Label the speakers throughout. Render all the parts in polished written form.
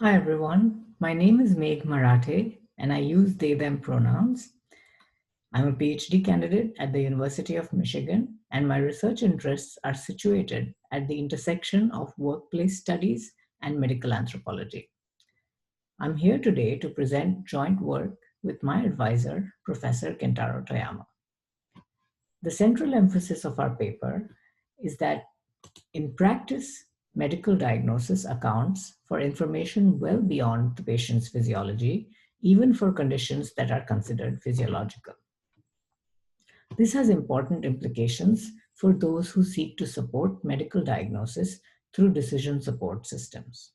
Speaker 1: Hi everyone, my name is Megh Marathe and I use they them pronouns. I'm a PhD candidate at the University of Michigan and my research interests are situated at the intersection of workplace studies and medical anthropology. I'm here today to present joint work with my advisor, Professor Kentaro Toyama. The central emphasis of our paper is that in practice, medical diagnosis accounts for information well beyond the patient's physiology, even for conditions that are considered physiological. This has important implications for those who seek to support medical diagnosis through decision support systems.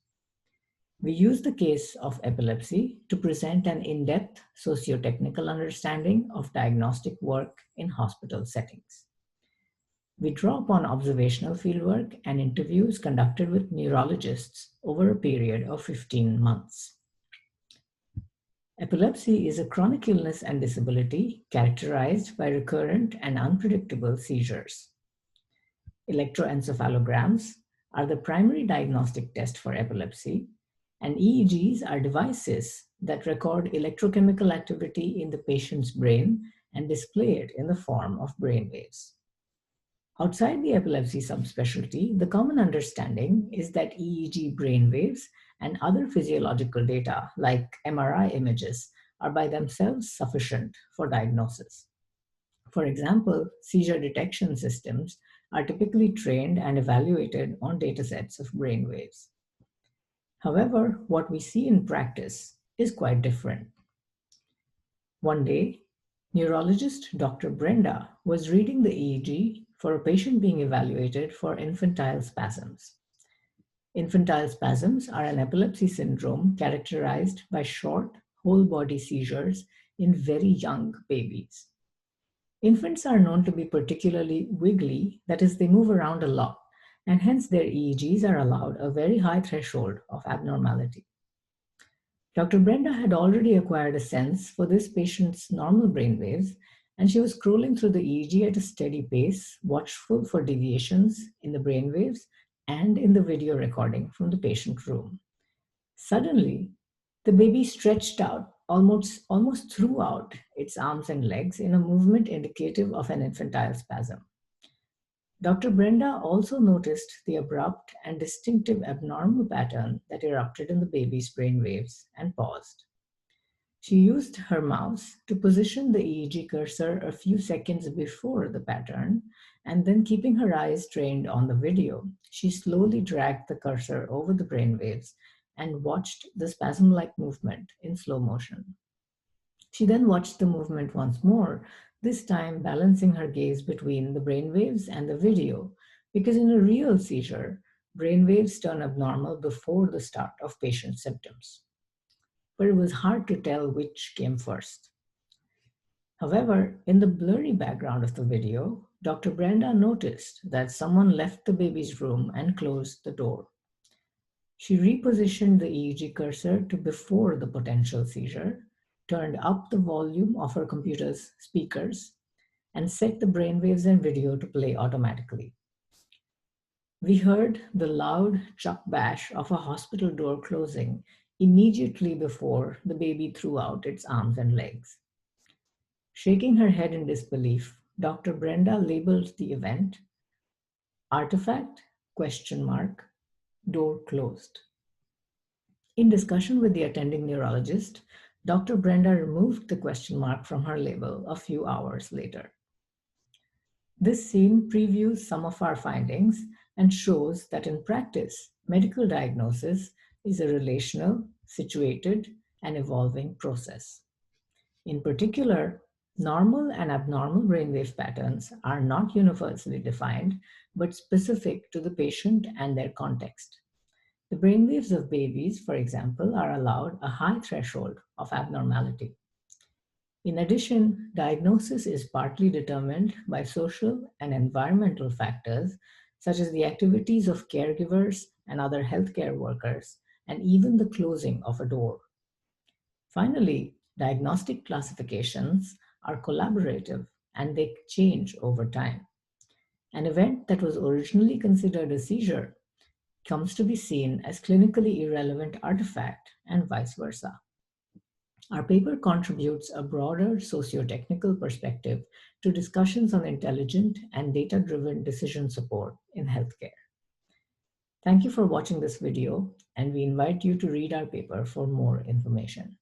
Speaker 1: We use the case of epilepsy to present an in-depth socio-technical understanding of diagnostic work in hospital settings. We draw upon observational fieldwork and interviews conducted with neurologists over a period of 15 months. Epilepsy is a chronic illness and disability characterized by recurrent and unpredictable seizures. Electroencephalograms are the primary diagnostic test for epilepsy, and EEGs are devices that record electrochemical activity in the patient's brain and display it in the form of brainwaves. Outside the epilepsy subspecialty, the common understanding is that EEG brainwaves and other physiological data, like MRI images, are by themselves sufficient for diagnosis. For example, seizure detection systems are typically trained and evaluated on datasets of brainwaves. However, what we see in practice is quite different. One day, neurologist Dr. Brenda was reading the EEG for a patient being evaluated for infantile spasms. Infantile spasms are an epilepsy syndrome characterized by short, whole body seizures in very young babies. Infants are known to be particularly wiggly, that is, they move around a lot, and hence their EEGs are allowed a very high threshold of abnormality. Dr. Brenda had already acquired a sense for this patient's normal brainwaves, and she was scrolling through the EEG at a steady pace, watchful for deviations in the brainwaves and in the video recording from the patient room. Suddenly, the baby stretched out, almost threw out its arms and legs in a movement indicative of an infantile spasm. Dr. Brenda also noticed the abrupt and distinctive abnormal pattern that erupted in the baby's brainwaves and paused. She used her mouse to position the EEG cursor a few seconds before the pattern, and then keeping her eyes trained on the video, she slowly dragged the cursor over the brainwaves and watched the spasm-like movement in slow motion. She then watched the movement once more, this time balancing her gaze between the brainwaves and the video, because in a real seizure, brainwaves turn abnormal before the start of patient symptoms. But it was hard to tell which came first. However, in the blurry background of the video, Dr. Brenda noticed that someone left the baby's room and closed the door. She repositioned the EEG cursor to before the potential seizure, turned up the volume of her computer's speakers, and set the brainwaves and video to play automatically. We heard the loud chuck bash of a hospital door closing immediately before the baby threw out its arms and legs. Shaking her head in disbelief, Dr. Brenda labeled the event artifact, ? Door closed. In discussion with the attending neurologist, Dr. Brenda removed the question mark from her label a few hours later. This scene previews some of our findings and shows that in practice, medical diagnosis is a relational, situated, and evolving process. In particular, normal and abnormal brainwave patterns are not universally defined, but specific to the patient and their context. The brainwaves of babies, for example, are allowed a high threshold of abnormality. In addition, diagnosis is partly determined by social and environmental factors, such as the activities of caregivers and other healthcare workers, and even the closing of a door. Finally, diagnostic classifications are collaborative and they change over time. An event that was originally considered a seizure comes to be seen as clinically irrelevant artifact and vice versa. Our paper contributes a broader socio-technical perspective to discussions on intelligent and data-driven decision support in healthcare. Thank you for watching this video, and we invite you to read our paper for more information.